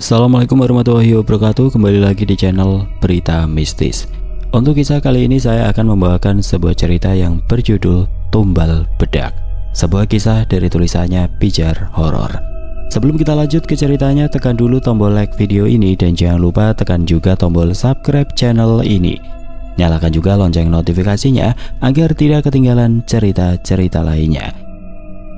Assalamualaikum warahmatullahi wabarakatuh. Kembali lagi di channel Berita Mistis. Untuk kisah kali ini saya akan membawakan sebuah cerita yang berjudul Tumbal Bedak. Sebuah kisah dari tulisannya Pijar Horor. Sebelum kita lanjut ke ceritanya, tekan dulu tombol like video ini dan jangan lupa tekan juga tombol subscribe channel ini. Nyalakan juga lonceng notifikasinya agar tidak ketinggalan cerita-cerita lainnya.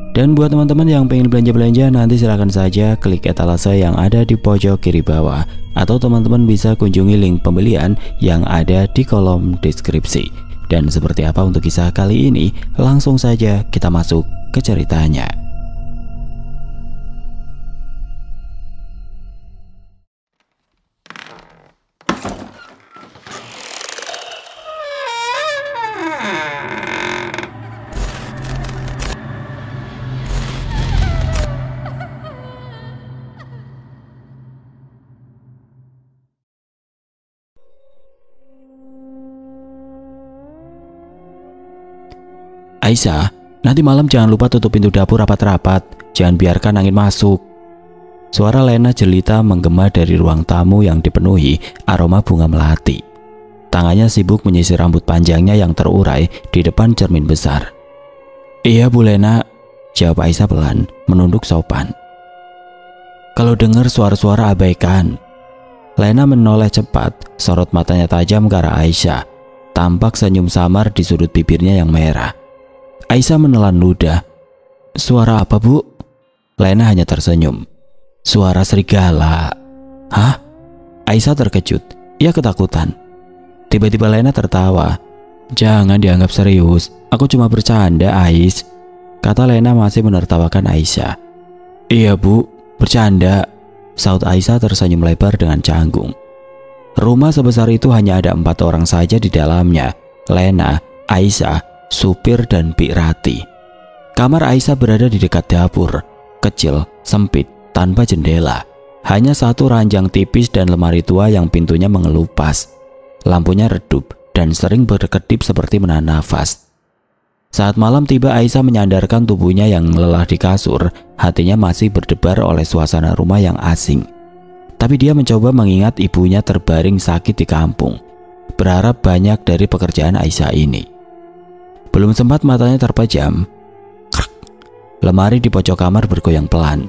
Dan buat teman-teman yang pengen belanja-belanja, nanti silahkan saja klik etalase yang ada di pojok kiri bawah, atau teman-teman bisa kunjungi link pembelian yang ada di kolom deskripsi. Dan seperti apa untuk kisah kali ini, langsung saja kita masuk ke ceritanya. Aisyah, nanti malam jangan lupa tutup pintu dapur rapat-rapat. Jangan biarkan angin masuk. Suara Lena jelita menggema dari ruang tamu yang dipenuhi aroma bunga melati. Tangannya sibuk menyisir rambut panjangnya yang terurai di depan cermin besar. Iya Bu Lena, jawab Aisyah pelan, menunduk sopan. Kalau dengar suara-suara abaikan. Lena menoleh cepat, sorot matanya tajam ke arah Aisyah. Tampak senyum samar di sudut bibirnya yang merah. Aisyah menelan ludah. Suara apa Bu? Lena hanya tersenyum. Suara serigala. Hah? Aisyah terkejut. Ia ketakutan. Tiba-tiba Lena tertawa. Jangan dianggap serius. Aku cuma bercanda, Ais. Kata Lena masih menertawakan Aisyah. Iya Bu, bercanda. Saut Aisyah tersenyum lebar dengan canggung. Rumah sebesar itu hanya ada 4 orang saja di dalamnya. Lena, Aisyah, supir dan Bik Rati. Kamar Aisyah berada di dekat dapur, kecil, sempit, tanpa jendela. Hanya satu ranjang tipis dan lemari tua yang pintunya mengelupas. Lampunya redup dan sering berkedip seperti menahan nafas. Saat malam tiba, Aisyah menyandarkan tubuhnya yang lelah di kasur. Hatinya masih berdebar oleh suasana rumah yang asing. Tapi dia mencoba mengingat ibunya terbaring sakit di kampung. Berharap banyak dari pekerjaan Aisyah ini. Belum sempat matanya terpejam, krek, lemari di pojok kamar bergoyang pelan.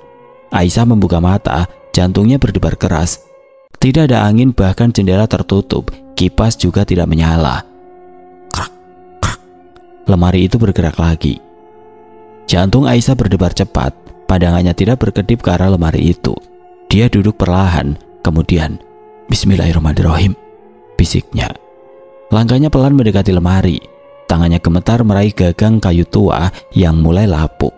Aisyah membuka mata, jantungnya berdebar keras. Tidak ada angin, bahkan jendela tertutup, kipas juga tidak menyala. Krek, krek. Lemari itu bergerak lagi. Jantung Aisyah berdebar cepat, pandangannya tidak berkedip ke arah lemari itu. Dia duduk perlahan, kemudian Bismillahirrahmanirrahim, bisiknya. Langkahnya pelan mendekati lemari. Tangannya gemetar meraih gagang kayu tua yang mulai lapuk.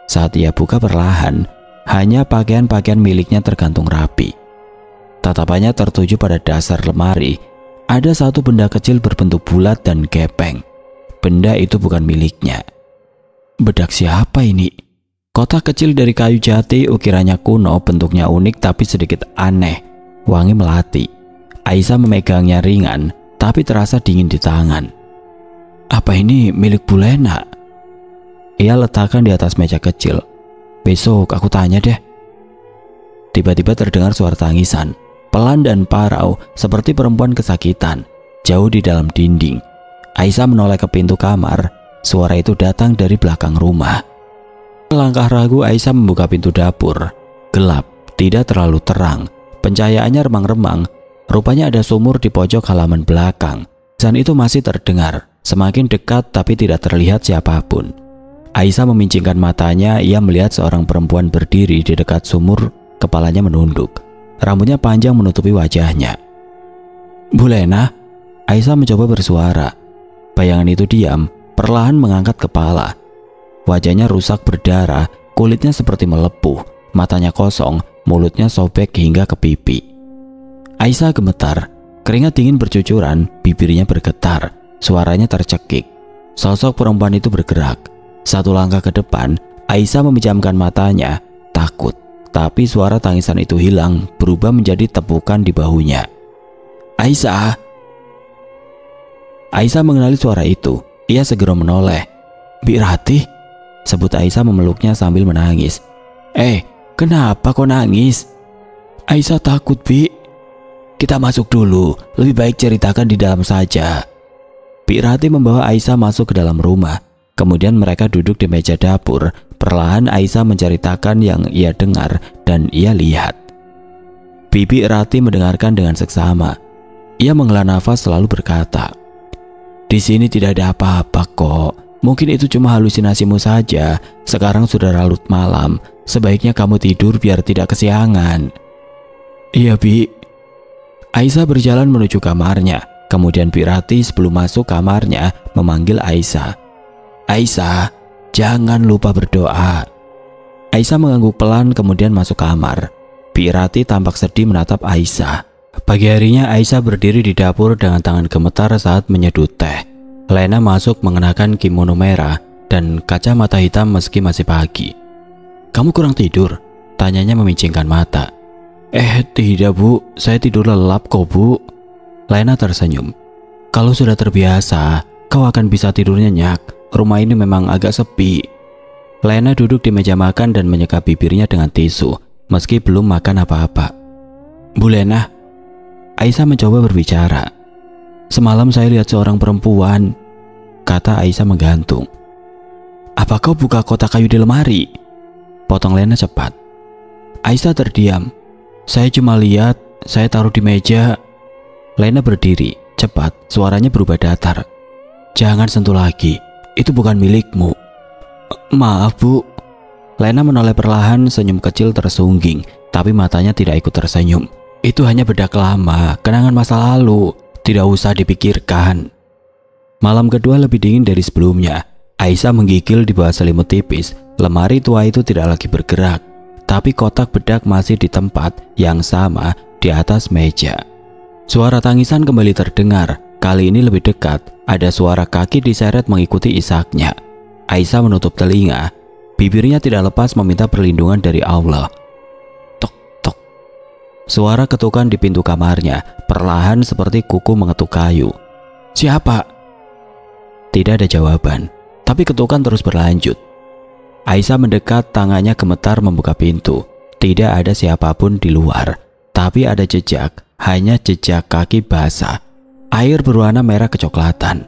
Saat ia buka perlahan, hanya pakaian-pakaian miliknya tergantung rapi. Tatapannya tertuju pada dasar lemari. Ada satu benda kecil berbentuk bulat dan gepeng. Benda itu bukan miliknya. Bedak siapa ini? Kotak kecil dari kayu jati, ukirannya kuno, bentuknya unik tapi sedikit aneh. Wangi melati. Aisyah memegangnya ringan, tapi terasa dingin di tangan. Apa ini milik Bu Lena? Ia letakkan di atas meja kecil. Besok aku tanya deh. Tiba-tiba terdengar suara tangisan, pelan dan parau seperti perempuan kesakitan, jauh di dalam dinding. Aisyah menoleh ke pintu kamar. Suara itu datang dari belakang rumah. Langkah ragu Aisyah membuka pintu dapur. Gelap, tidak terlalu terang. Pencahayaannya remang-remang. Rupanya ada sumur di pojok halaman belakang. Tangisan itu masih terdengar. Semakin dekat tapi tidak terlihat siapapun. Aisyah memincingkan matanya. Ia melihat seorang perempuan berdiri di dekat sumur. Kepalanya menunduk. Rambutnya panjang menutupi wajahnya. Bu Lena? Aisyah mencoba bersuara. Bayangan itu diam, perlahan mengangkat kepala. Wajahnya rusak berdarah, kulitnya seperti melepuh, matanya kosong, mulutnya sobek hingga ke pipi. Aisyah gemetar, keringat dingin bercucuran, bibirnya bergetar. Suaranya tercekik. Sosok perempuan itu bergerak. Satu langkah ke depan, Aisyah memejamkan matanya, takut. Tapi suara tangisan itu hilang, berubah menjadi tepukan di bahunya. Aisyah! Aisyah mengenali suara itu. Ia segera menoleh. Bik Rati? Sebut Aisyah memeluknya sambil menangis. Kenapa kau nangis? Aisyah takut, Bi. Kita masuk dulu, lebih baik ceritakan di dalam saja. Bi Rati membawa Aisyah masuk ke dalam rumah. Kemudian mereka duduk di meja dapur. Perlahan Aisyah menceritakan yang ia dengar dan ia lihat. Bibi Rati mendengarkan dengan seksama. Ia menghela nafas lalu berkata, "Di sini tidak ada apa-apa kok. Mungkin itu cuma halusinasimu saja. Sekarang sudah larut malam. Sebaiknya kamu tidur biar tidak kesiangan." "Iya, Bi." Aisyah berjalan menuju kamarnya. Kemudian Bi Rati sebelum masuk kamarnya memanggil Aisyah. "Aisyah, jangan lupa berdoa." Aisyah mengangguk pelan kemudian masuk kamar. Bi Rati tampak sedih menatap Aisyah. Pagi harinya Aisyah berdiri di dapur dengan tangan gemetar saat menyeduh teh. Lena masuk mengenakan kimono merah dan kacamata hitam meski masih pagi. "Kamu kurang tidur?" tanyanya memicingkan mata. Tidak, Bu, saya tidur lelap kok, Bu." Lena tersenyum. "Kalau sudah terbiasa, kau akan bisa tidur nyenyak. Rumah ini memang agak sepi." Lena duduk di meja makan dan menyeka bibirnya dengan tisu, meski belum makan apa-apa. "Bu Lena," Aisyah mencoba berbicara. "Semalam saya lihat seorang perempuan," kata Aisyah menggantung. "Apa kau buka kotak kayu di lemari?" potong Lena cepat. Aisyah terdiam. "Saya cuma lihat, saya taruh di meja." Lena berdiri, cepat, suaranya berubah datar. "Jangan sentuh lagi, itu bukan milikmu." "Maaf, Bu." Lena menoleh perlahan, senyum kecil tersungging, tapi matanya tidak ikut tersenyum. "Itu hanya bedak lama, kenangan masa lalu, tidak usah dipikirkan." Malam kedua lebih dingin dari sebelumnya. Aisyah menggigil di bawah selimut tipis. Lemari tua itu tidak lagi bergerak, tapi kotak bedak masih di tempat yang sama di atas meja. Suara tangisan kembali terdengar, kali ini lebih dekat. Ada suara kaki diseret mengikuti isaknya. Aisyah menutup telinga, bibirnya tidak lepas meminta perlindungan dari Allah. Tok tok. Suara ketukan di pintu kamarnya, perlahan seperti kuku mengetuk kayu. "Siapa?" Tidak ada jawaban, tapi ketukan terus berlanjut. Aisyah mendekat, tangannya gemetar membuka pintu. Tidak ada siapapun di luar, tapi ada jejak, hanya jejak kaki basah. Air berwarna merah kecoklatan.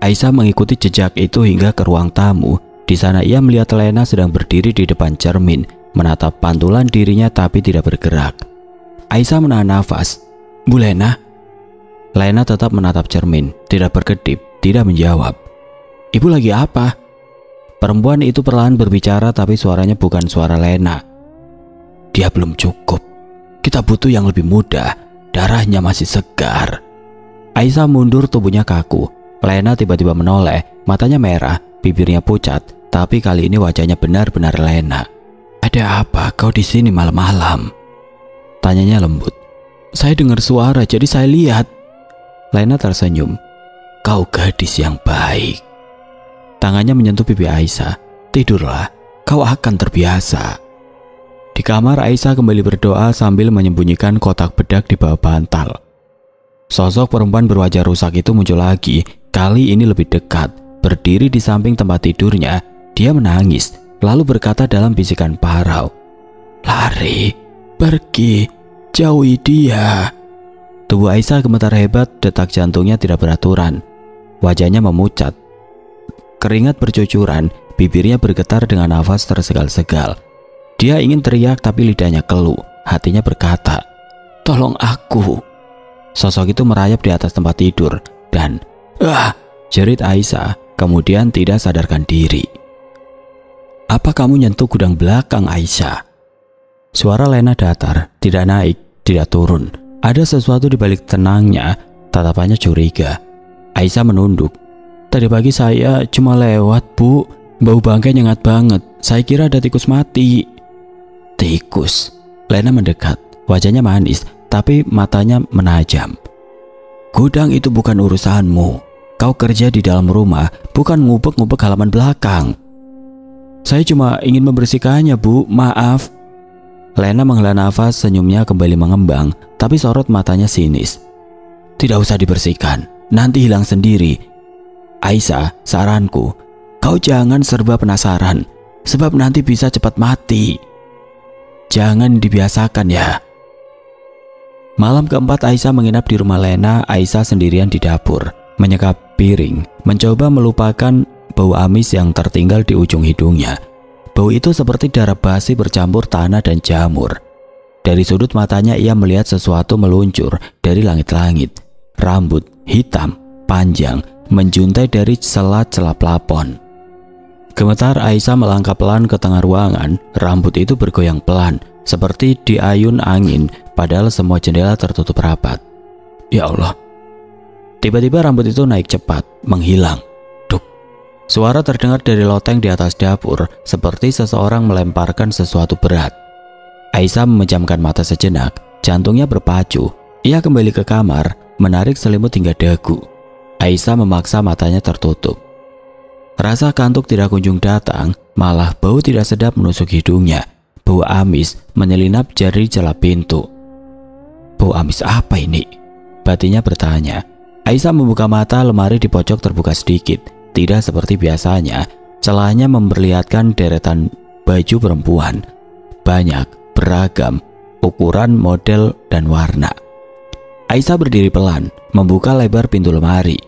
Aisyah mengikuti jejak itu hingga ke ruang tamu. Di sana ia melihat Lena sedang berdiri di depan cermin, menatap pantulan dirinya tapi tidak bergerak. Aisyah menahan nafas. "Bu Lena?" Lena tetap menatap cermin, tidak berkedip, tidak menjawab. "Ibu lagi apa?" Perempuan itu perlahan berbicara tapi suaranya bukan suara Lena. "Dia belum cukup. Kita butuh yang lebih muda. Darahnya masih segar." Aisyah mundur, tubuhnya kaku. Lena tiba-tiba menoleh, matanya merah, bibirnya pucat, tapi kali ini wajahnya benar-benar Lena. "Ada apa kau di sini malam-malam?" tanyanya lembut. "Saya dengar suara jadi saya lihat." Lena tersenyum. "Kau gadis yang baik." Tangannya menyentuh pipi Aisyah. "Tidurlah, kau akan terbiasa." Di kamar Aisyah kembali berdoa sambil menyembunyikan kotak bedak di bawah bantal. Sosok perempuan berwajah rusak itu muncul lagi, kali ini lebih dekat. Berdiri di samping tempat tidurnya, dia menangis, lalu berkata dalam bisikan parau, "Lari, pergi, jauhi dia." Tubuh Aisyah gemetar hebat, detak jantungnya tidak beraturan. Wajahnya memucat. Keringat bercucuran, bibirnya bergetar dengan nafas tersegal-segal. Dia ingin teriak tapi lidahnya keluh, hatinya berkata, "Tolong aku." Sosok itu merayap di atas tempat tidur dan jerit Aisyah, kemudian tidak sadarkan diri. "Apa kamu nyentuh gudang belakang, Aisyah?" Suara Lena datar, tidak naik, tidak turun. Ada sesuatu di balik tenangnya, tatapannya curiga. Aisyah menunduk. "Tadi pagi saya cuma lewat, Bu. Bau bangkai nyengat banget. Saya kira ada tikus mati." "Tikus?" Lena mendekat. Wajahnya manis, tapi matanya menajam. "Gudang itu bukan urusanmu. Kau kerja di dalam rumah, bukan ngubek-ngubek halaman belakang." "Saya cuma ingin membersihkannya, Bu. Maaf." Lena menghela nafas, senyumnya kembali mengembang, tapi sorot matanya sinis. "Tidak usah dibersihkan, nanti hilang sendiri. Aisyah, saranku, kau jangan serba penasaran, sebab nanti bisa cepat mati." Jangan dibiasakan ya. Malam keempat Aisyah menginap di rumah Lena. Aisyah sendirian di dapur, menyekap piring, mencoba melupakan bau amis yang tertinggal di ujung hidungnya. Bau itu seperti darah basi bercampur tanah dan jamur. Dari sudut matanya ia melihat sesuatu meluncur dari langit-langit. Rambut hitam, panjang, menjuntai dari sela-sela plafon. Gemetar Aisyah melangkah pelan ke tengah ruangan. Rambut itu bergoyang pelan, seperti diayun angin, padahal semua jendela tertutup rapat. Ya Allah. Tiba-tiba rambut itu naik cepat, menghilang. Duk. Suara terdengar dari loteng di atas dapur, seperti seseorang melemparkan sesuatu berat. Aisyah memejamkan mata sejenak, jantungnya berpacu. Ia kembali ke kamar, menarik selimut hingga dagu. Aisyah memaksa matanya tertutup. Rasa kantuk tidak kunjung datang, malah bau tidak sedap menusuk hidungnya. Bau amis menyelinap dari celah pintu. Bau amis apa ini? Batinnya bertanya. Aisyah membuka mata. Lemari di pojok terbuka sedikit. Tidak seperti biasanya, celahnya memperlihatkan deretan baju perempuan. Banyak, beragam, ukuran, model, dan warna. Aisyah berdiri pelan, membuka lebar pintu lemari.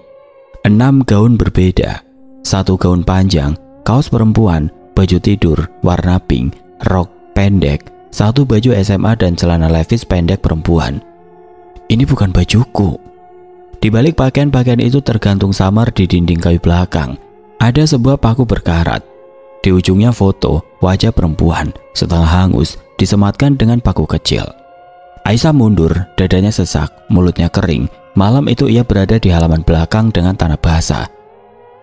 6 gaun berbeda. 1 gaun panjang, kaos perempuan, baju tidur, warna pink, rok pendek, 1 baju SMA dan celana levis pendek perempuan. Ini bukan bajuku. Di balik pakaian-pakaian itu tergantung samar di dinding kayu belakang. Ada sebuah paku berkarat. Di ujungnya foto wajah perempuan, setengah hangus, disematkan dengan paku kecil. Aisyah mundur, dadanya sesak, mulutnya kering. Malam itu ia berada di halaman belakang dengan tanah basah.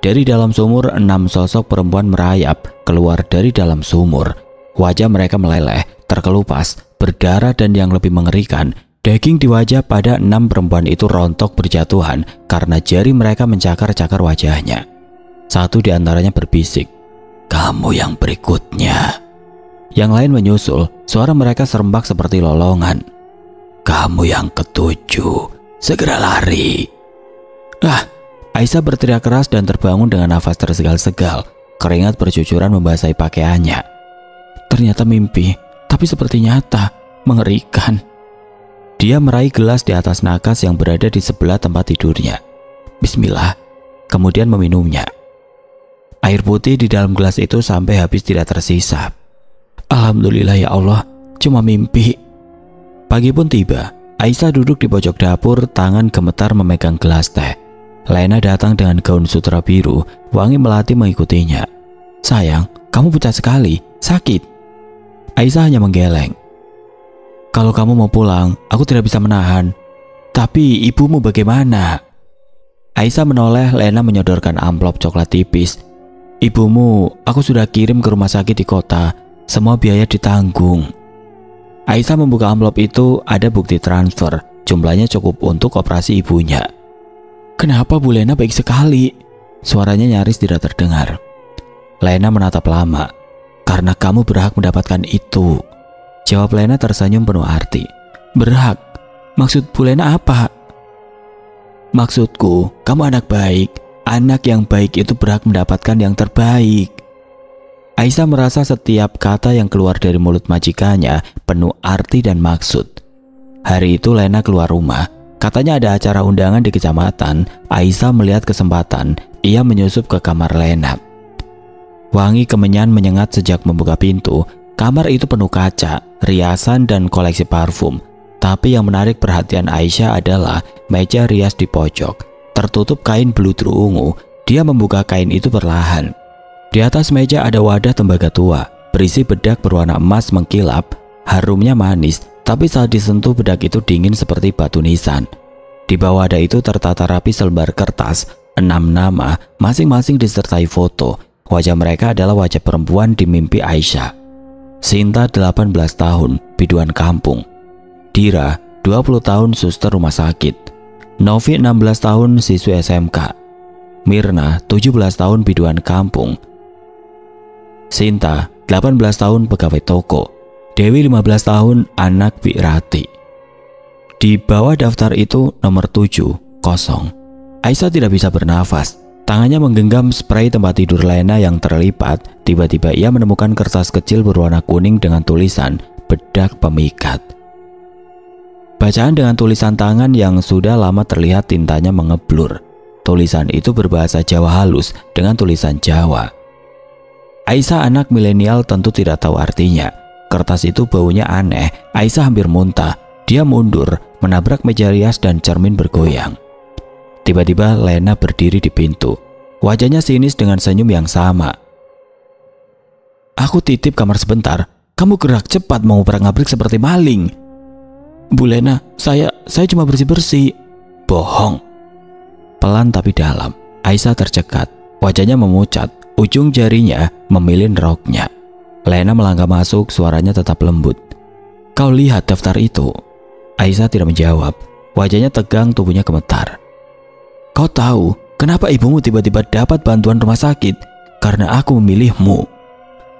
Dari dalam sumur 6 sosok perempuan merayap keluar dari dalam sumur. Wajah mereka meleleh, terkelupas, berdarah, dan yang lebih mengerikan, daging di wajah pada 6 perempuan itu rontok berjatuhan karena jari mereka mencakar-cakar wajahnya. Satu di antaranya berbisik, "Kamu yang berikutnya." Yang lain menyusul, suara mereka serempak seperti lolongan. "Kamu yang ketujuh, segera lari." Aisyah berteriak keras dan terbangun dengan nafas tersegal-segal. Keringat bercucuran membasahi pakaiannya. Ternyata mimpi, tapi seperti nyata, mengerikan. Dia meraih gelas di atas nakas yang berada di sebelah tempat tidurnya. Bismillah, kemudian meminumnya. Air putih di dalam gelas itu sampai habis tidak tersisa. Alhamdulillah ya Allah, cuma mimpi. Pagi pun tiba. Aisyah duduk di pojok dapur, tangan gemetar memegang gelas teh. Lena datang dengan gaun sutra biru, wangi melati mengikutinya. "Sayang, kamu pucat sekali, sakit." Aisyah hanya menggeleng. "Kalau kamu mau pulang, aku tidak bisa menahan. Tapi ibumu bagaimana?" Aisyah menoleh. Lena menyodorkan amplop coklat tipis. "Ibumu, aku sudah kirim ke rumah sakit di kota. Semua biaya ditanggung." Aisyah membuka amplop itu, ada bukti transfer. Jumlahnya cukup untuk operasi ibunya. "Kenapa Bu Lena baik sekali?" Suaranya nyaris tidak terdengar. Lena menatap lama. "Karena kamu berhak mendapatkan itu," jawab Lena tersenyum penuh arti. "Berhak? Maksud Bu Lena apa?" "Maksudku, kamu anak baik. Anak yang baik itu berhak mendapatkan yang terbaik." Aisyah merasa setiap kata yang keluar dari mulut majikannya penuh arti dan maksud. Hari itu Lena keluar rumah. Katanya ada acara undangan di kecamatan. Aisyah melihat kesempatan. Ia menyusup ke kamar Lena. Wangi kemenyan menyengat sejak membuka pintu. Kamar itu penuh kaca, riasan, dan koleksi parfum. Tapi yang menarik perhatian Aisyah adalah meja rias di pojok, tertutup kain beludru ungu. Dia membuka kain itu perlahan. Di atas meja ada wadah tembaga tua, berisi bedak berwarna emas mengkilap. Harumnya manis, tapi saat disentuh bedak itu dingin seperti batu nisan. Di bawah wadah itu tertata rapi selembar kertas, 6 nama, masing-masing disertai foto. Wajah mereka adalah wajah perempuan di mimpi Aisyah. Sinta 18 tahun, biduan kampung. Dira 20 tahun, suster rumah sakit. Novi 16 tahun, siswi SMK. Mirna 17 tahun, biduan kampung. Sinta 18 tahun, pegawai toko. Dewi 15 tahun, anak Bi Rati. Di bawah daftar itu nomor 7, kosong. Aisyah tidak bisa bernafas. Tangannya menggenggam spray tempat tidur Lena yang terlipat. Tiba-tiba ia menemukan kertas kecil berwarna kuning dengan tulisan bedak pemikat. Bacaan dengan tulisan tangan yang sudah lama terlihat tintanya mengeblur. Tulisan itu berbahasa Jawa halus dengan tulisan Jawa. Aisyah anak milenial tentu tidak tahu artinya. Kertas itu baunya aneh. Aisyah hampir muntah. Dia mundur, menabrak meja rias dan cermin bergoyang. Tiba-tiba Lena berdiri di pintu. Wajahnya sinis dengan senyum yang sama. "Aku titip kamar sebentar. Kamu gerak cepat mau ngabrik seperti maling." "Bu Lena, saya cuma bersih-bersih." "Bohong." Pelan tapi dalam, Aisyah tercekat. Wajahnya memucat, ujung jarinya memilin roknya. Lena melangkah masuk, suaranya tetap lembut. "Kau lihat daftar itu?" Aisyah tidak menjawab. Wajahnya tegang, tubuhnya gemetar. "Kau tahu kenapa ibumu tiba-tiba dapat bantuan rumah sakit? Karena aku memilihmu."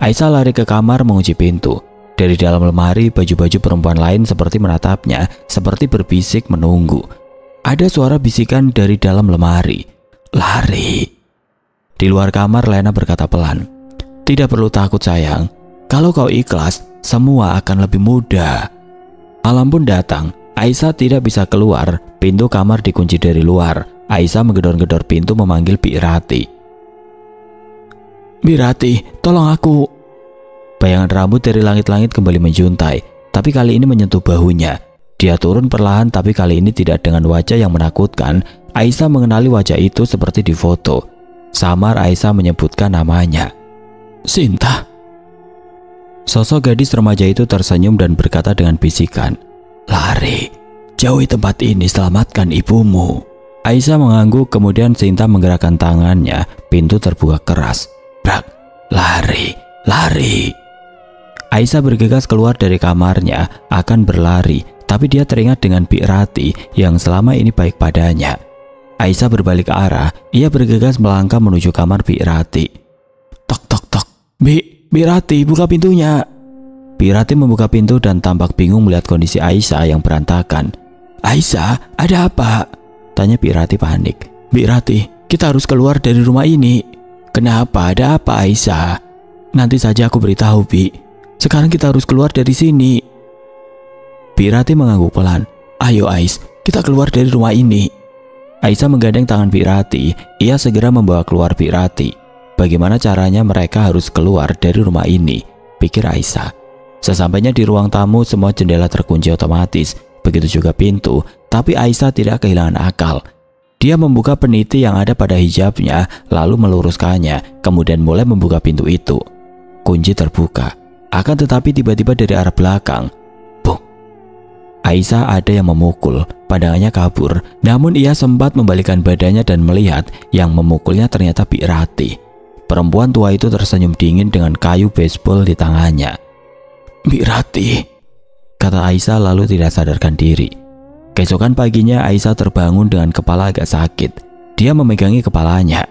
Aisyah lari ke kamar mengunci pintu. Dari dalam lemari, baju-baju perempuan lain seperti menatapnya, seperti berbisik menunggu. Ada suara bisikan dari dalam lemari. "Lari." Di luar kamar Lena berkata pelan, "Tidak perlu takut sayang. Kalau kau ikhlas, semua akan lebih mudah." Malam pun datang. Aisyah tidak bisa keluar. Pintu kamar dikunci dari luar. Aisyah menggedor-gedor pintu memanggil Bi Rati. "Bi Rati, tolong aku." Bayangan rambut dari langit-langit kembali menjuntai, tapi kali ini menyentuh bahunya. Dia turun perlahan, tapi kali ini tidak dengan wajah yang menakutkan. Aisyah mengenali wajah itu seperti di foto. Samar Aisyah menyebutkan namanya. "Sinta." Sosok gadis remaja itu tersenyum dan berkata dengan bisikan, "Lari, jauhi tempat ini, selamatkan ibumu." Aisyah mengangguk, kemudian Sinta menggerakkan tangannya. Pintu terbuka keras. Brak, lari, lari. Aisyah bergegas keluar dari kamarnya, akan berlari. Tapi dia teringat dengan Bi Rati yang selama ini baik padanya. Aisyah berbalik arah, ia bergegas melangkah menuju kamar Bi Rati. "Tok tok tok, Bi Rati, buka pintunya." Bi Rati membuka pintu dan tampak bingung melihat kondisi Aisyah yang berantakan. "Aisyah, ada apa?" tanya Bi Rati panik. "Bi Rati, kita harus keluar dari rumah ini." "Kenapa? Ada apa Aisyah?" "Nanti saja aku beritahu, Bi. Sekarang kita harus keluar dari sini." Bi Rati mengangguk pelan. "Ayo Ais, kita keluar dari rumah ini." Aisyah menggandeng tangan Bi Rati. Ia segera membawa keluar Bi Rati. Bagaimana caranya mereka harus keluar dari rumah ini, pikir Aisyah. Sesampainya di ruang tamu, semua jendela terkunci otomatis. Begitu juga pintu. Tapi Aisyah tidak kehilangan akal. Dia membuka peniti yang ada pada hijabnya, lalu meluruskannya, kemudian mulai membuka pintu itu. Kunci terbuka. Akan tetapi tiba-tiba dari arah belakang, Aisyah ada yang memukul, pandangannya kabur, namun ia sempat membalikkan badannya dan melihat yang memukulnya ternyata Bi Rati. Perempuan tua itu tersenyum dingin dengan kayu baseball di tangannya. "Bi Rati," kata Aisyah lalu tidak sadarkan diri. Keesokan paginya Aisyah terbangun dengan kepala agak sakit. Dia memegangi kepalanya.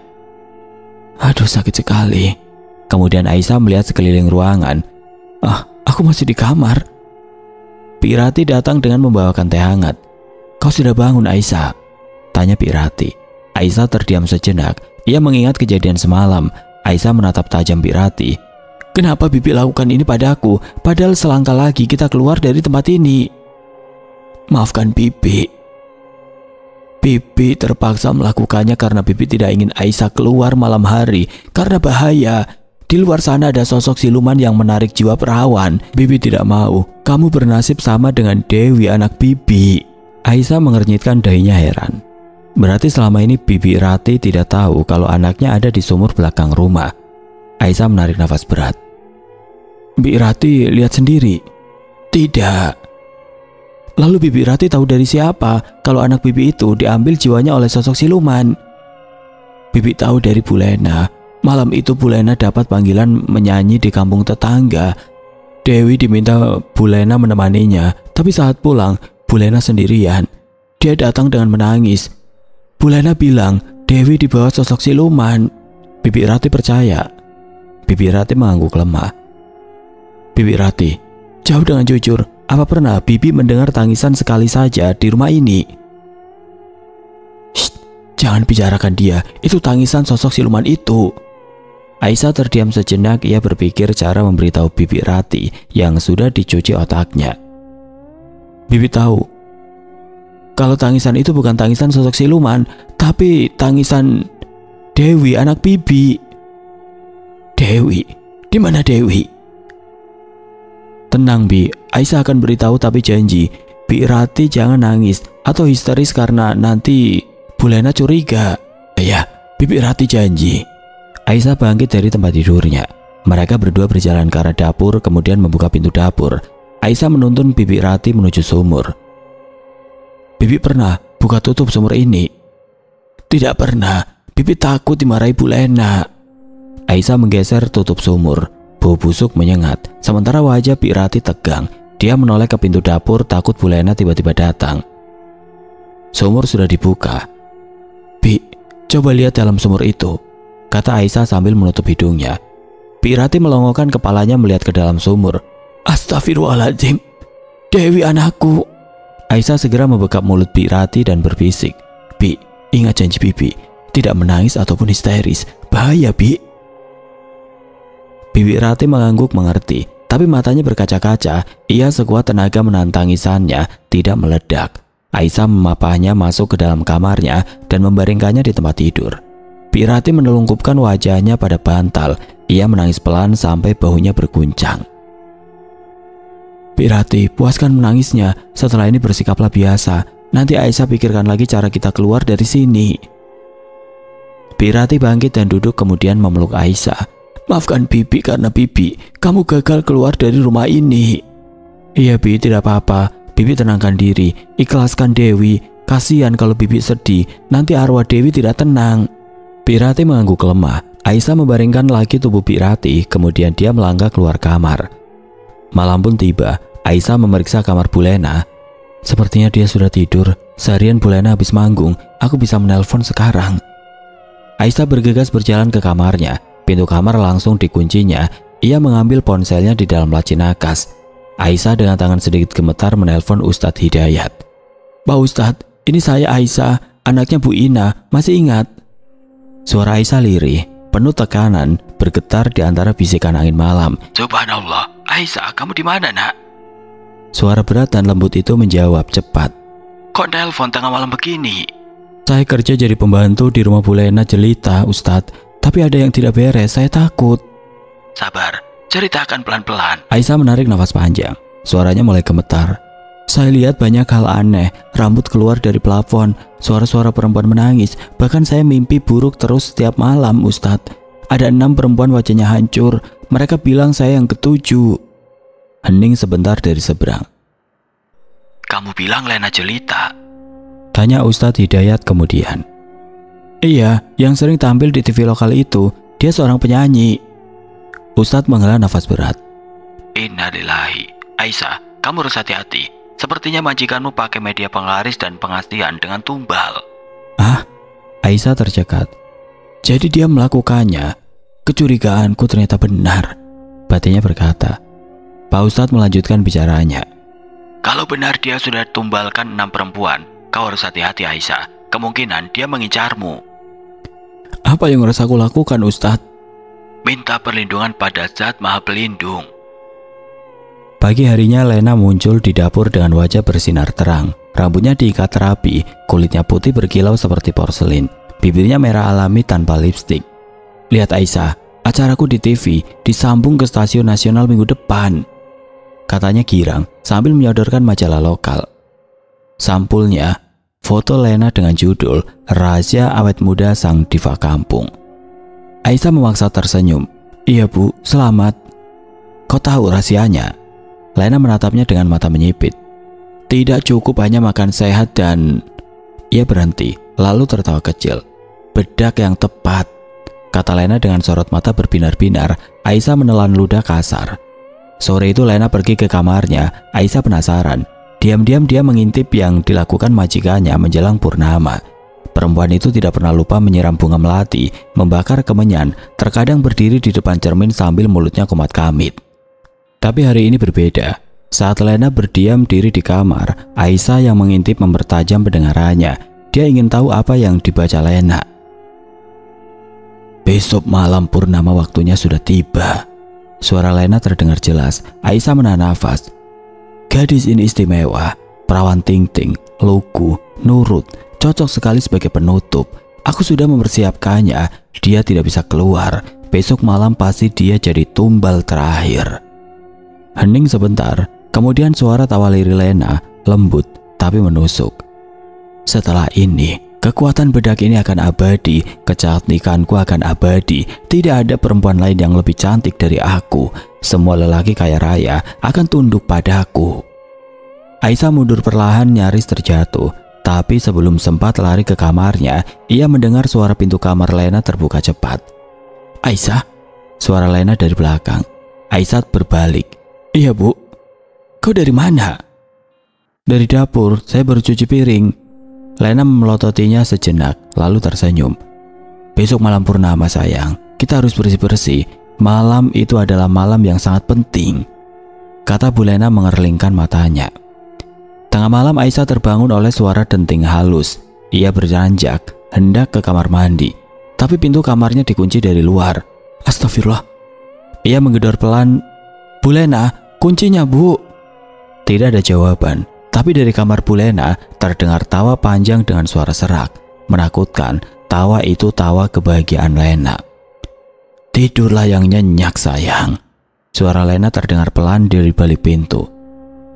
"Aduh, sakit sekali." Kemudian Aisyah melihat sekeliling ruangan. Aku masih di kamar." Bi Rati datang dengan membawakan teh hangat. "Kau sudah bangun Aisyah?" tanya Bi Rati. Aisyah terdiam sejenak. Ia mengingat kejadian semalam. Aisyah menatap tajam Bi Rati. "Kenapa Bibi lakukan ini padaku? Padahal selangkah lagi kita keluar dari tempat ini." "Maafkan Bibi. Bibi terpaksa melakukannya karena Bibi tidak ingin Aisyah keluar malam hari karena bahaya. Di luar sana ada sosok siluman yang menarik jiwa perawan. Bibi tidak mau kamu bernasib sama dengan Dewi anak Bibi." Aisyah mengernyitkan dahinya heran. Berarti selama ini Bibi Rati tidak tahu kalau anaknya ada di sumur belakang rumah. Aisyah menarik nafas berat. "Bi Rati lihat sendiri?" "Tidak." "Lalu Bibi Rati tahu dari siapa kalau anak Bibi itu diambil jiwanya oleh sosok siluman?" "Bibi tahu dari Bu Lena. Malam itu Bu Lena dapat panggilan menyanyi di kampung tetangga. Dewi diminta Bu Lena menemaninya, tapi saat pulang, Bu Lena sendirian. Dia datang dengan menangis. Bu Lena bilang Dewi dibawa sosok siluman." Bibi Rati percaya. Bibi Rati mengangguk lemah. "Bibi Rati, jawab dengan jujur, apa pernah Bibi mendengar tangisan sekali saja di rumah ini?" "Shh, jangan bicarakan dia, itu tangisan sosok siluman itu." Aisyah terdiam sejenak. Ia berpikir cara memberitahu Bibi Rati yang sudah dicuci otaknya. Bibi tahu kalau tangisan itu bukan tangisan sosok siluman, tapi tangisan Dewi, anak Bibi. Dewi? Di mana Dewi? Tenang Bi, Aisyah akan beritahu, tapi janji Bi Rati jangan nangis atau histeris karena nanti Bu Lena curiga. Ya, Bibi Rati janji. Aisyah bangkit dari tempat tidurnya. Mereka berdua berjalan ke arah dapur, kemudian membuka pintu dapur. Aisyah menuntun Bibi Rati menuju sumur. Bibi pernah buka tutup sumur ini? Tidak pernah. Bibi takut dimarahi Bu Lena. Aisyah menggeser tutup sumur. Bau busuk menyengat. Sementara wajah Bi Rati tegang. Dia menoleh ke pintu dapur, takut Bu Lena tiba-tiba datang. Sumur sudah dibuka. Bi, coba lihat dalam sumur itu, kata Aisyah sambil menutup hidungnya. Bi Rati melongokkan kepalanya melihat ke dalam sumur. Astagfirullahaladzim, Dewi anakku. Aisyah segera membekap mulut Bi Rati dan berbisik. Bi, ingat janji Bibi, tidak menangis ataupun histeris. Bahaya Bi. Bibi Rati mengangguk mengerti, tapi matanya berkaca-kaca. Ia sekuat tenaga menahan tangisannya tidak meledak. Aisyah memapahnya masuk ke dalam kamarnya dan membaringkannya di tempat tidur. Bi Rati menelungkupkan wajahnya pada bantal. Ia menangis pelan sampai bahunya berguncang. Bi Rati, puaskan menangisnya. Setelah ini bersikaplah biasa. Nanti Aisyah pikirkan lagi cara kita keluar dari sini. Bi Rati bangkit dan duduk, kemudian memeluk Aisyah. Maafkan Bibi karena Bibi, kamu gagal keluar dari rumah ini. Iya Bi, tidak apa-apa. Bibi tenangkan diri, ikhlaskan Dewi. Kasihan kalau Bibi sedih, nanti arwah Dewi tidak tenang. Bi Rati mengangguk lemah. Aisyah membaringkan lagi tubuh Bi Rati, kemudian dia melangkah keluar kamar. Malam pun tiba. Aisyah memeriksa kamar Bu Lena. Sepertinya dia sudah tidur. Seharian Bu Lena habis manggung. Aku bisa menelpon sekarang. Aisyah bergegas berjalan ke kamarnya. Pintu kamar langsung dikuncinya. Ia mengambil ponselnya di dalam laci nakas. Aisyah dengan tangan sedikit gemetar menelpon Ustadz Hidayat. Pak Ustadz, ini saya Aisyah, anaknya Bu Ina, masih ingat? Suara Aisyah lirih, penuh tekanan, bergetar di antara bisikan angin malam. Subhanallah, Aisyah, kamu di mana nak? Suara berat dan lembut itu menjawab cepat. Kok nelpon tengah malam begini? Saya kerja jadi pembantu di rumah Bu Lena Jelita, Ustadz. Tapi ada yang tidak beres, saya takut. Sabar, ceritakan pelan-pelan. Aisyah menarik nafas panjang. Suaranya mulai gemetar. Saya lihat banyak hal aneh. Rambut keluar dari plafon, suara-suara perempuan menangis. Bahkan saya mimpi buruk terus setiap malam, Ustadz. Ada 6 perempuan wajahnya hancur. Mereka bilang saya yang ketujuh. Hening sebentar dari seberang. Kamu bilang Lena Jelita? Tanya Ustadz Hidayat kemudian. Iya, yang sering tampil di TV lokal itu. Dia seorang penyanyi. Ustadz menghela nafas berat. Innalillahi. Aisyah, kamu harus hati-hati. Sepertinya majikanmu pakai media penglaris dan pengasihan dengan tumbal. Ah? Aisyah tercekat. Jadi dia melakukannya. Kecurigaanku ternyata benar, batinnya berkata. Pak Ustadz melanjutkan bicaranya. Kalau benar dia sudah tumbalkan 6 perempuan, kau harus hati-hati Aisyah. Kemungkinan dia mengincarmu. Apa yang harus aku lakukan, Ustadz? Minta perlindungan pada Zat Maha Pelindung. Pagi harinya Lena muncul di dapur dengan wajah bersinar terang. Rambutnya diikat rapi, kulitnya putih berkilau seperti porselin. Bibirnya merah alami tanpa lipstik. Lihat Aisyah, acaraku di TV disambung ke stasiun nasional minggu depan, katanya girang sambil menyodorkan majalah lokal. Sampulnya foto Lena dengan judul Rahasia Awet Muda Sang Diva Kampung. Aisyah memaksa tersenyum. Iya Bu, selamat. Kau tahu rahasianya? Lena menatapnya dengan mata menyipit. Tidak cukup hanya makan sehat dan... Ia berhenti, lalu tertawa kecil. Bedak yang tepat, kata Lena dengan sorot mata berbinar-binar. Aisyah menelan ludah kasar. Sore itu Lena pergi ke kamarnya. Aisyah penasaran. Diam-diam dia mengintip yang dilakukan majikannya menjelang purnama. Perempuan itu tidak pernah lupa menyiram bunga melati, membakar kemenyan, terkadang berdiri di depan cermin sambil mulutnya kumat kamit. Tapi hari ini berbeda. Saat Lena berdiam diri di kamar, Aisyah yang mengintip mempertajam pendengarannya. Dia ingin tahu apa yang dibaca Lena. Besok malam purnama waktunya sudah tiba. Suara Lena terdengar jelas. Aisyah menahan nafas. Gadis ini istimewa, perawan ting-ting, lugu, nurut, cocok sekali sebagai penutup. Aku sudah mempersiapkannya. Dia tidak bisa keluar. Besok malam pasti dia jadi tumbal terakhir. Hening sebentar, kemudian suara tawa lirih Lena lembut tapi menusuk. Setelah ini, kekuatan bedak ini akan abadi, kecantikanku akan abadi. Tidak ada perempuan lain yang lebih cantik dari aku. Semua lelaki kaya raya akan tunduk padaku. Aisyah mundur perlahan nyaris terjatuh. Tapi sebelum sempat lari ke kamarnya, ia mendengar suara pintu kamar Lena terbuka cepat. Aisyah, suara Lena dari belakang. Aisyah berbalik. Iya bu. Kau dari mana? Dari dapur, saya baru cuci piring. Lena memelototinya sejenak, lalu tersenyum. Besok malam purnama sayang, kita harus bersih-bersih. Malam itu adalah malam yang sangat penting, kata Bu Lena mengerlingkan matanya. Tengah malam Aisyah terbangun oleh suara denting halus. Ia beranjak, hendak ke kamar mandi. Tapi pintu kamarnya dikunci dari luar. Astagfirullah. Ia menggedor pelan. Bu Lena, kuncinya bu. Tidak ada jawaban. Tapi dari kamar Bu Lena terdengar tawa panjang dengan suara serak. Menakutkan, tawa itu tawa kebahagiaan Lena. Tidurlah yang nyenyak sayang. Suara Lena terdengar pelan dari balik pintu.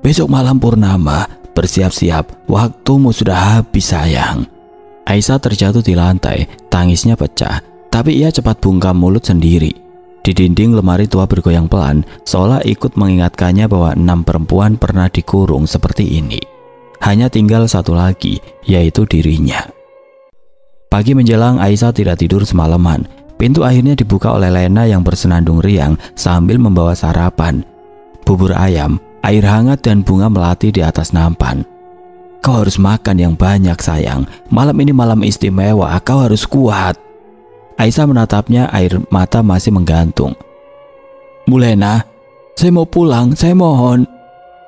Besok malam purnama, bersiap-siap, waktumu sudah habis sayang. Aisyah terjatuh di lantai, tangisnya pecah, tapi ia cepat bungkam mulut sendiri. Di dinding lemari tua bergoyang pelan, seolah ikut mengingatkannya bahwa 6 perempuan pernah dikurung seperti ini. Hanya tinggal satu lagi, yaitu dirinya. Pagi menjelang, Aisyah tidak tidur semalaman. Pintu akhirnya dibuka oleh Lena yang bersenandung riang sambil membawa sarapan. Bubur ayam, air hangat dan bunga melati di atas nampan. Kau harus makan yang banyak sayang. Malam ini malam istimewa, kau harus kuat. Aisyah menatapnya, air mata masih menggantung. Bu Lena, saya mau pulang, saya mohon.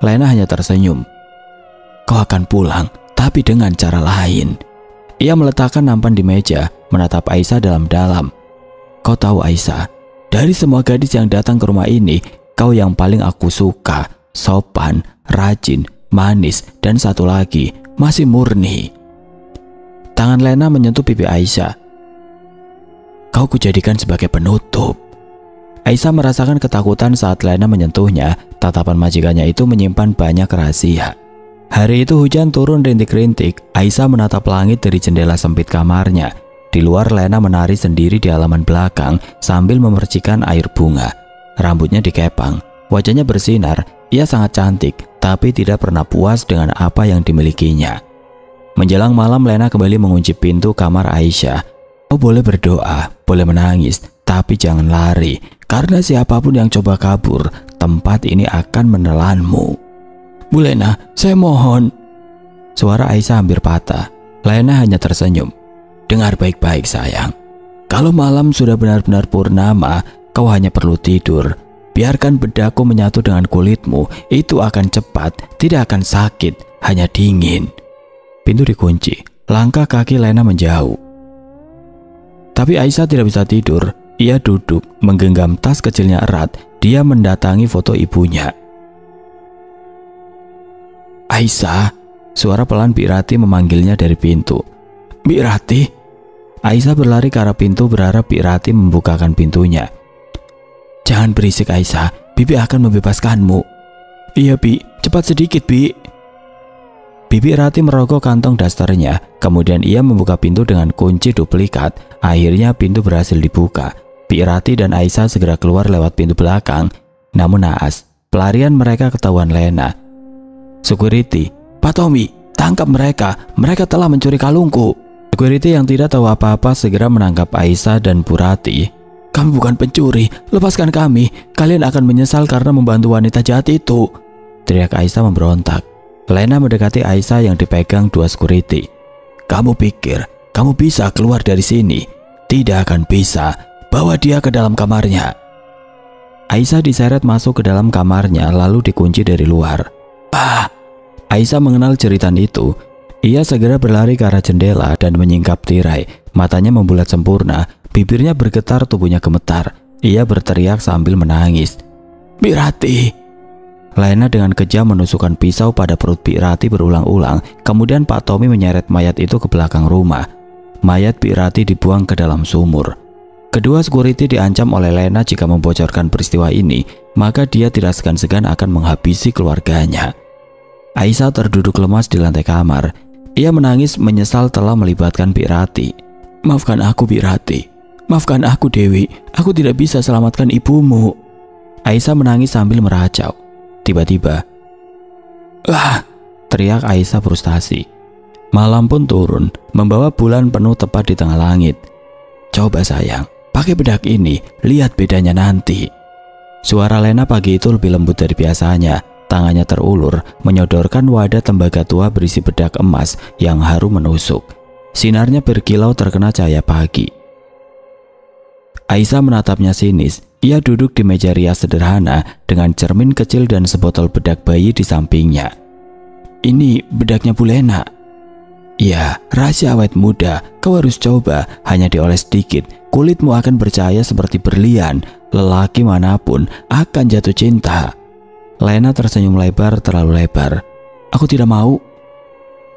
Lena hanya tersenyum. Kau akan pulang, tapi dengan cara lain. Ia meletakkan nampan di meja, menatap Aisyah dalam-dalam. Kau tahu Aisyah, dari semua gadis yang datang ke rumah ini, kau yang paling aku suka. Sopan, rajin, manis, dan satu lagi, masih murni. Tangan Lena menyentuh pipi Aisyah. Kau kujadikan sebagai penutup. Aisyah merasakan ketakutan saat Lena menyentuhnya. Tatapan majikannya itu menyimpan banyak rahasia. Hari itu hujan turun rintik-rintik. Aisyah menatap langit dari jendela sempit kamarnya. Di luar Lena menari sendiri di halaman belakang sambil memercikan air bunga. Rambutnya dikepang, wajahnya bersinar. Ia sangat cantik, tapi tidak pernah puas dengan apa yang dimilikinya. Menjelang malam Lena kembali mengunci pintu kamar Aisyah. Kau boleh berdoa, boleh menangis, tapi jangan lari. Karena siapapun yang coba kabur, tempat ini akan menelanmu. Bu Lena, saya mohon. Suara Aisyah hampir patah. Lena hanya tersenyum. Dengar baik-baik sayang. Kalau malam sudah benar-benar purnama, kau hanya perlu tidur. Biarkan bedakku menyatu dengan kulitmu. Itu akan cepat, tidak akan sakit, hanya dingin. Pintu dikunci. Langkah kaki Lena menjauh. Tapi Aisyah tidak bisa tidur. Ia duduk, menggenggam tas kecilnya erat. Dia mendatangi foto ibunya. Aisyah, suara pelan Bi Rati memanggilnya dari pintu. Bi Rati. Aisyah berlari ke arah pintu berharap Bi Rati membukakan pintunya. Jangan berisik Aisyah, Bibi akan membebaskanmu. Iya Bi, cepat sedikit Bi. Bibi Rati merogoh kantong dasternya, kemudian ia membuka pintu dengan kunci duplikat. Akhirnya pintu berhasil dibuka. Bi Rati dan Aisyah segera keluar lewat pintu belakang. Namun naas, pelarian mereka ketahuan Lena. Security, Pak Tommy, tangkap mereka, mereka telah mencuri kalungku. Security yang tidak tahu apa-apa segera menangkap Aisyah dan Bu Rati. Kami bukan pencuri, lepaskan kami. Kalian akan menyesal karena membantu wanita jahat itu, teriak Aisyah memberontak. Lena mendekati Aisyah yang dipegang dua security. Kamu pikir kamu bisa keluar dari sini? Tidak akan bisa. Bawa dia ke dalam kamarnya. Aisyah diseret masuk ke dalam kamarnya lalu dikunci dari luar. Aisyah mengenal jeritan itu. Ia segera berlari ke arah jendela dan menyingkap tirai. Matanya membulat sempurna. Bibirnya bergetar, tubuhnya gemetar. Ia berteriak sambil menangis. "Bik Rati!" Lena dengan kejam menusukkan pisau pada perut Bik Rati berulang-ulang. Kemudian Pak Tommy menyeret mayat itu ke belakang rumah. Mayat Bik Rati dibuang ke dalam sumur. Kedua security diancam oleh Lena jika membocorkan peristiwa ini, maka dia tidak segan-segan akan menghabisi keluarganya. Aisyah terduduk lemas di lantai kamar. Ia menangis menyesal telah melibatkan Bik Rati. "Maafkan aku, Bik Rati. Maafkan aku, Dewi. Aku tidak bisa selamatkan ibumu." Aisyah menangis sambil meracau. Tiba-tiba, "Ah!" teriak Aisyah frustasi. Malam pun turun, membawa bulan penuh tepat di tengah langit. "Coba sayang, pakai bedak ini, lihat bedanya nanti." Suara Lena pagi itu lebih lembut dari biasanya. Tangannya terulur, menyodorkan wadah tembaga tua berisi bedak emas yang harum menusuk. Sinarnya berkilau terkena cahaya pagi. Aisyah menatapnya sinis. Ia duduk di meja rias sederhana dengan cermin kecil dan sebotol bedak bayi di sampingnya. "Ini bedaknya Bu Lena." "Ya, rahasia awet muda. Kau harus coba, hanya dioles sedikit. Kulitmu akan bercahaya seperti berlian. Lelaki manapun akan jatuh cinta." Lena tersenyum lebar, terlalu lebar. "Aku tidak mau."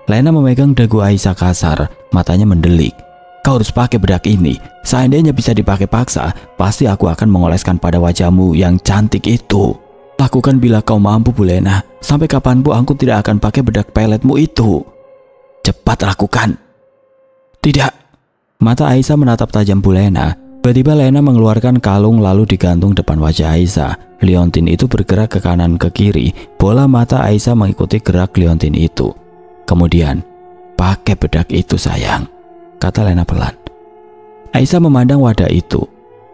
Lena memegang dagu Aisyah kasar, matanya mendelik. "Kau harus pakai bedak ini. Seandainya bisa dipakai paksa, pasti aku akan mengoleskan pada wajahmu yang cantik itu. Lakukan bila kau mampu, Bu Lena. Sampai kapanpun aku tidak akan pakai bedak peletmu itu. Cepat lakukan." "Tidak." Mata Aisyah menatap tajam Bu Lena. Tiba-tiba Lena mengeluarkan kalung lalu digantung depan wajah Aisyah. Liontin itu bergerak ke kanan ke kiri. Bola mata Aisyah mengikuti gerak liontin itu. Kemudian, "Pakai bedak itu sayang," kata Lena pelan. Aisyah memandang wadah itu.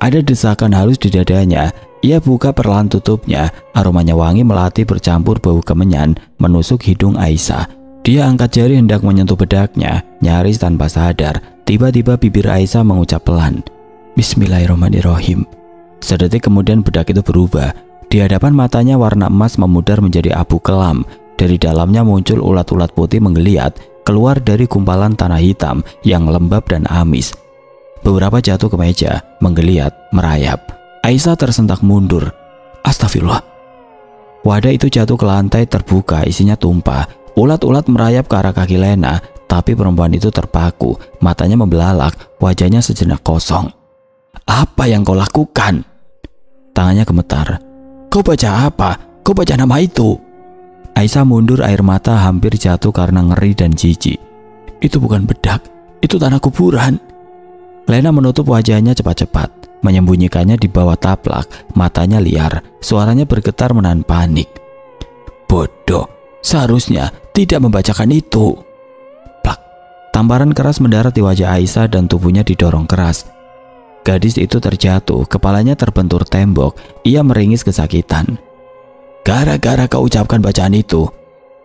Ada desakan halus di dadanya. Ia buka perlahan tutupnya. Aromanya wangi melati bercampur bau kemenyan menusuk hidung Aisyah. Dia angkat jari hendak menyentuh bedaknya. Nyaris tanpa sadar, tiba-tiba bibir Aisyah mengucap pelan, "Bismillahirrahmanirrahim." Sedetik kemudian bedak itu berubah. Di hadapan matanya warna emas memudar menjadi abu kelam. Dari dalamnya muncul ulat-ulat putih menggeliat keluar dari gumpalan tanah hitam yang lembab dan amis. Beberapa jatuh ke meja, menggeliat, merayap. Aisyah tersentak mundur. "Astagfirullah." Wadah itu jatuh ke lantai terbuka, isinya tumpah. Ulat-ulat merayap ke arah kaki Lena, tapi perempuan itu terpaku, matanya membelalak, wajahnya sejenak kosong. "Apa yang kau lakukan?" Tangannya gemetar. "Kau baca apa? Kau baca nama itu?" Aisyah mundur, air mata hampir jatuh karena ngeri dan jijik. "Itu bukan bedak, itu tanah kuburan." Lena menutup wajahnya cepat-cepat, menyembunyikannya di bawah taplak, matanya liar, suaranya bergetar menahan panik. "Bodoh, seharusnya tidak membacakan itu." Plak. Tamparan keras mendarat di wajah Aisyah dan tubuhnya didorong keras. Gadis itu terjatuh, kepalanya terbentur tembok. Ia meringis kesakitan. "Gara-gara kau ucapkan bacaan itu,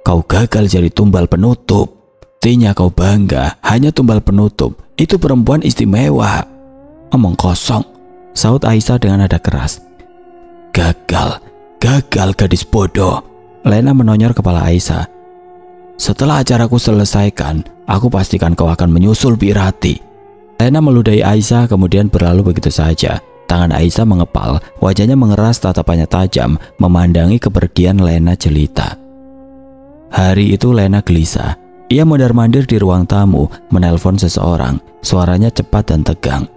kau gagal jadi tumbal penutup. Buktinya kau bangga hanya tumbal penutup. Itu perempuan istimewa." "Omong kosong," saut Aisyah dengan nada keras. Gagal gadis bodoh." Lena menonyor kepala Aisyah. "Setelah acaraku selesaikan, aku pastikan kau akan menyusul Bik Rati." Lena meludahi Aisyah kemudian berlalu begitu saja. Tangan Aisyah mengepal, wajahnya mengeras, tatapannya tajam, memandangi kepergian Lena jelita. Hari itu Lena gelisah. Ia mondar-mandir di ruang tamu, menelpon seseorang. Suaranya cepat dan tegang.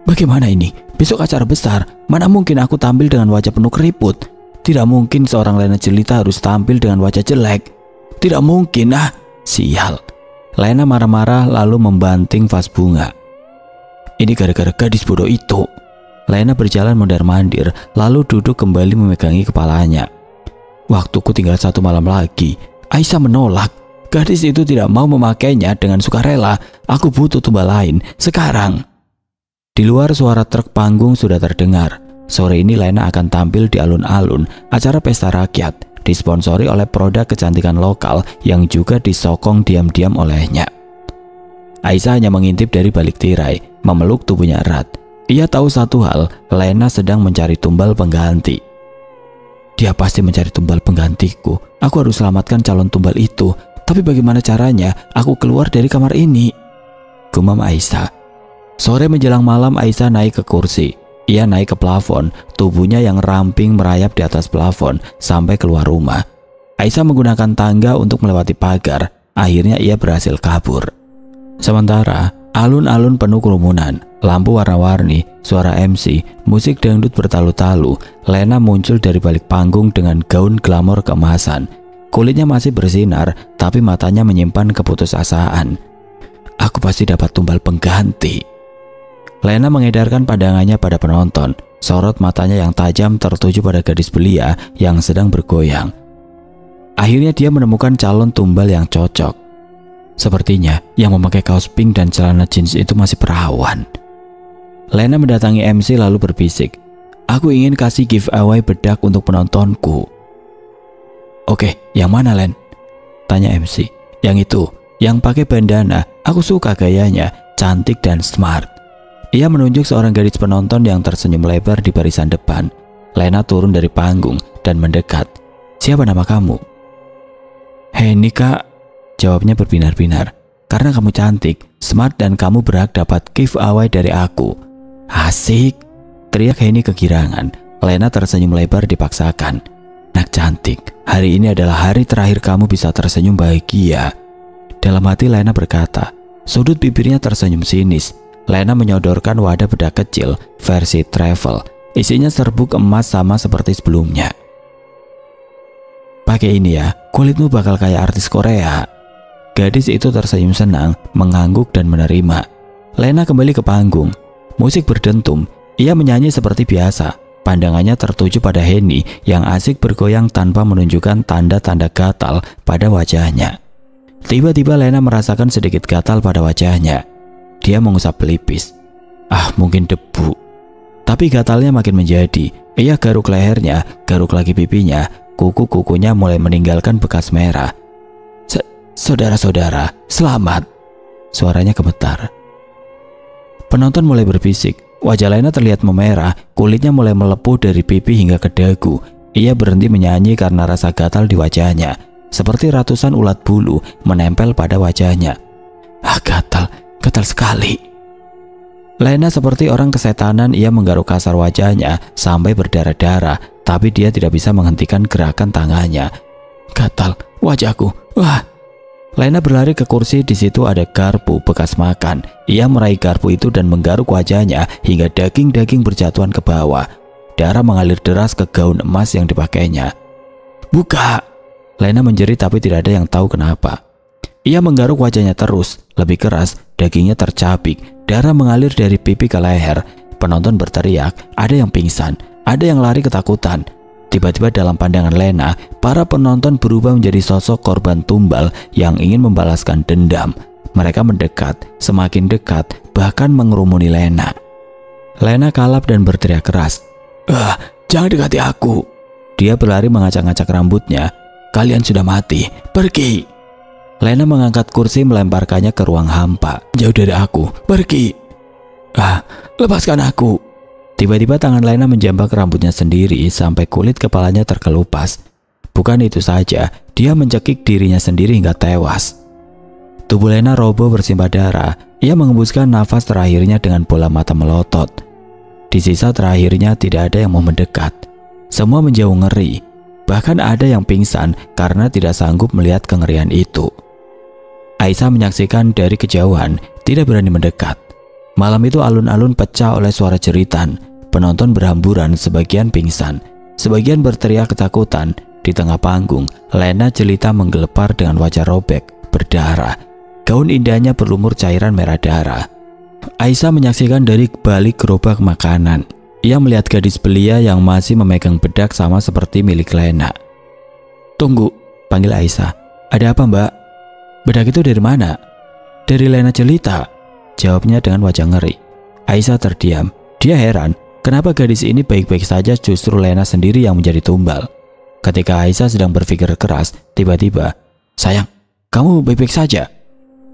"Bagaimana ini? Besok acara besar. Mana mungkin aku tampil dengan wajah penuh keriput? Tidak mungkin seorang Lena jelita harus tampil dengan wajah jelek. Tidak mungkin, sial." Lena marah-marah lalu membanting vas bunga. "Ini gara-gara gadis bodoh itu." Lena berjalan mondar-mandir lalu duduk kembali memegangi kepalanya. "Waktuku tinggal 1 malam lagi." Aisyah menolak. "Gadis itu tidak mau memakainya dengan sukarela. Aku butuh tumbal lain sekarang." Di luar suara truk panggung sudah terdengar. Sore ini Lena akan tampil di alun-alun, acara pesta rakyat, disponsori oleh produk kecantikan lokal yang juga disokong diam-diam olehnya. Aisyah hanya mengintip dari balik tirai, memeluk tubuhnya erat. Ia tahu satu hal, Lena sedang mencari tumbal pengganti. "Dia pasti mencari tumbal penggantiku. Aku harus selamatkan calon tumbal itu. Tapi bagaimana caranya aku keluar dari kamar ini?" gumam Aisyah. Sore menjelang malam Aisyah naik ke kursi. Ia naik ke plafon, tubuhnya yang ramping merayap di atas plafon sampai keluar rumah. Aisyah menggunakan tangga untuk melewati pagar. Akhirnya ia berhasil kabur. Sementara alun-alun penuh kerumunan, lampu warna-warni, suara MC, musik dangdut bertalu-talu. Lena muncul dari balik panggung dengan gaun glamor keemasan. Kulitnya masih bersinar, tapi matanya menyimpan keputusasaan. Aku pasti dapat tumbal pengganti. Lena mengedarkan pandangannya pada penonton. Sorot matanya yang tajam tertuju pada gadis belia yang sedang bergoyang. Akhirnya dia menemukan calon tumbal yang cocok. Sepertinya yang memakai kaos pink dan celana jeans itu masih perawan. Lena mendatangi MC lalu berbisik, "Aku ingin kasih giveaway bedak untuk penontonku." "Oke, yang mana, Len?" tanya MC. "Yang itu, yang pakai bandana. Aku suka gayanya, cantik dan smart." Ia menunjuk seorang gadis penonton yang tersenyum lebar di barisan depan. Lena turun dari panggung dan mendekat. "Siapa nama kamu?" "Henny, Kak," jawabnya berbinar-binar. "Karena kamu cantik, smart dan kamu berhak dapat giveaway dari aku." "Asik," teriak Henny kegirangan. Lena tersenyum lebar dipaksakan. "Nak cantik, hari ini adalah hari terakhir kamu bisa tersenyum bahagia." Dalam hati Lena berkata. Sudut bibirnya tersenyum sinis. Lena menyodorkan wadah bedak kecil versi travel. Isinya serbuk emas sama seperti sebelumnya. "Pakai ini ya, kulitmu bakal kayak artis Korea." Gadis itu tersenyum senang, mengangguk dan menerima. Lena kembali ke panggung. Musik berdentum. Ia menyanyi seperti biasa. Pandangannya tertuju pada Henny yang asik bergoyang tanpa menunjukkan tanda-tanda gatal pada wajahnya. Tiba-tiba Lena merasakan sedikit gatal pada wajahnya. Dia mengusap pelipis. Mungkin debu. Tapi gatalnya makin menjadi. Ia garuk lehernya, garuk lagi pipinya. Kuku-kukunya mulai meninggalkan bekas merah. "Saudara-saudara, selamat." Suaranya gemetar. Penonton mulai berbisik. Wajah Lena terlihat memerah, kulitnya mulai melepuh dari pipi hingga ke dagu. Ia berhenti menyanyi karena rasa gatal di wajahnya. Seperti ratusan ulat bulu menempel pada wajahnya. Gatal sekali. Lena seperti orang kesetanan, ia menggaruk kasar wajahnya sampai berdarah-darah, tapi dia tidak bisa menghentikan gerakan tangannya. "Gatal, wajahku, wah." Lena berlari ke kursi, di situ ada garpu bekas makan. Ia meraih garpu itu dan menggaruk wajahnya hingga daging-daging berjatuhan ke bawah. Darah mengalir deras ke gaun emas yang dipakainya. "Buka!" Lena menjerit tapi tidak ada yang tahu kenapa. Ia menggaruk wajahnya terus, lebih keras, dagingnya tercabik, darah mengalir dari pipi ke leher. Penonton berteriak, ada yang pingsan, ada yang lari ketakutan. Tiba-tiba dalam pandangan Lena, para penonton berubah menjadi sosok korban tumbal yang ingin membalaskan dendam. Mereka mendekat, semakin dekat, bahkan mengerumuni Lena. Lena kalap dan berteriak keras, "Jangan dekati aku." Dia berlari mengacak-ngacak rambutnya. "Kalian sudah mati, pergi." Lena mengangkat kursi melemparkannya ke ruang hampa. "Jauh dari aku, pergi." "Lepaskan aku." Tiba-tiba tangan Lena menjambak rambutnya sendiri sampai kulit kepalanya terkelupas. Bukan itu saja, dia mencekik dirinya sendiri hingga tewas. Tubuh Lena roboh bersimbah darah. Ia mengembuskan nafas terakhirnya dengan bola mata melotot. Di sisa terakhirnya tidak ada yang mau mendekat. Semua menjauh ngeri. Bahkan ada yang pingsan karena tidak sanggup melihat kengerian itu. Aisyah menyaksikan dari kejauhan, tidak berani mendekat. Malam itu alun-alun pecah oleh suara jeritan. Penonton berhamburan, sebagian pingsan, sebagian berteriak ketakutan. Di tengah panggung, Lena jelita menggelepar dengan wajah robek, berdarah. Gaun indahnya berlumur cairan merah darah. Aisyah menyaksikan dari balik gerobak makanan. Ia melihat gadis belia yang masih memegang bedak sama seperti milik Lena. "Tunggu," panggil Aisyah. "Ada apa, Mbak?" "Bedak itu dari mana?" "Dari Lena jelita," jawabnya dengan wajah ngeri. Aisyah terdiam. Dia heran, kenapa gadis ini baik-baik saja justru Lena sendiri yang menjadi tumbal. Ketika Aisyah sedang berpikir keras, tiba-tiba, "Sayang, kamu baik-baik saja?"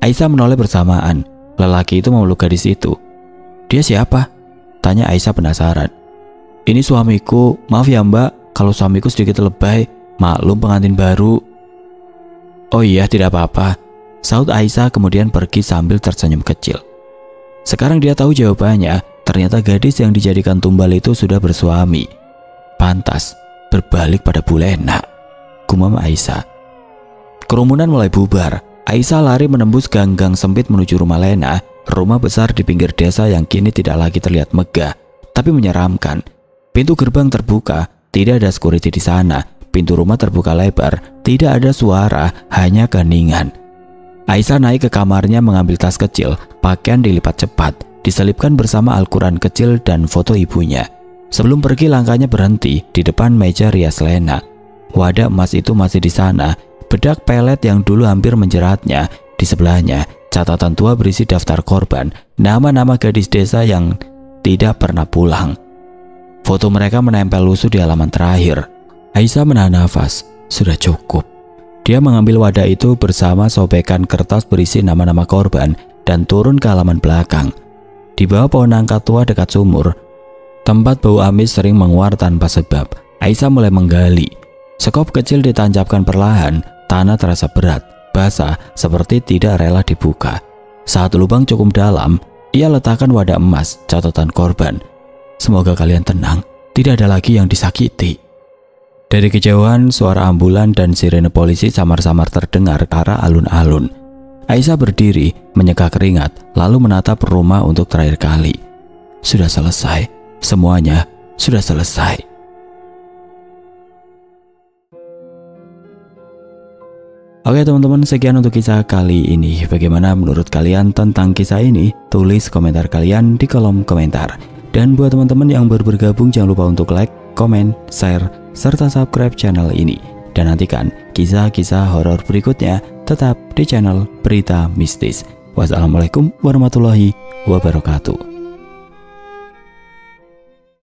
Aisyah menoleh bersamaan. Lelaki itu memeluk gadis itu. "Dia siapa?" tanya Aisyah penasaran. "Ini suamiku, maaf ya Mbak kalau suamiku sedikit lebay, maklum pengantin baru." "Oh iya, tidak apa-apa," saut Aisyah kemudian pergi sambil tersenyum kecil. Sekarang dia tahu jawabannya, ternyata gadis yang dijadikan tumbal itu sudah bersuami. Pantas berbalik pada Bu Lena, gumam Aisyah. Kerumunan mulai bubar. Aisyah lari menembus gang-gang sempit menuju rumah Lena, rumah besar di pinggir desa yang kini tidak lagi terlihat megah, tapi menyeramkan. Pintu gerbang terbuka, tidak ada security di sana. Pintu rumah terbuka lebar, tidak ada suara, hanya keheningan. Aisyah naik ke kamarnya mengambil tas kecil, pakaian dilipat cepat, diselipkan bersama Al-Quran kecil dan foto ibunya. Sebelum pergi langkahnya berhenti di depan meja rias Lena. Wadah emas itu masih di sana, bedak pelet yang dulu hampir menjeratnya. Di sebelahnya, catatan tua berisi daftar korban, nama-nama gadis desa yang tidak pernah pulang. Foto mereka menempel lusuh di halaman terakhir. Aisyah menahan nafas. Sudah cukup. Dia mengambil wadah itu bersama sobekan kertas berisi nama-nama korban dan turun ke halaman belakang. Di bawah pohon nangka tua dekat sumur, tempat bau amis sering menguar tanpa sebab, Aisyah mulai menggali. Sekop kecil ditancapkan perlahan, tanah terasa berat, basah, seperti tidak rela dibuka. Saat lubang cukup dalam, ia letakkan wadah emas, catatan korban. Semoga kalian tenang, tidak ada lagi yang disakiti. Dari kejauhan, suara ambulan dan sirene polisi samar-samar terdengar ke arah alun-alun. Aisyah berdiri, menyeka keringat, lalu menatap rumah untuk terakhir kali. Sudah selesai, semuanya sudah selesai. Oke teman-teman, sekian untuk kisah kali ini. Bagaimana menurut kalian tentang kisah ini? Tulis komentar kalian di kolom komentar. Dan buat teman-teman yang baru bergabung, jangan lupa untuk like, komen, share, serta subscribe channel ini. Dan nantikan kisah-kisah horor berikutnya tetap di channel Berita Mistis. Wassalamualaikum warahmatullahi wabarakatuh.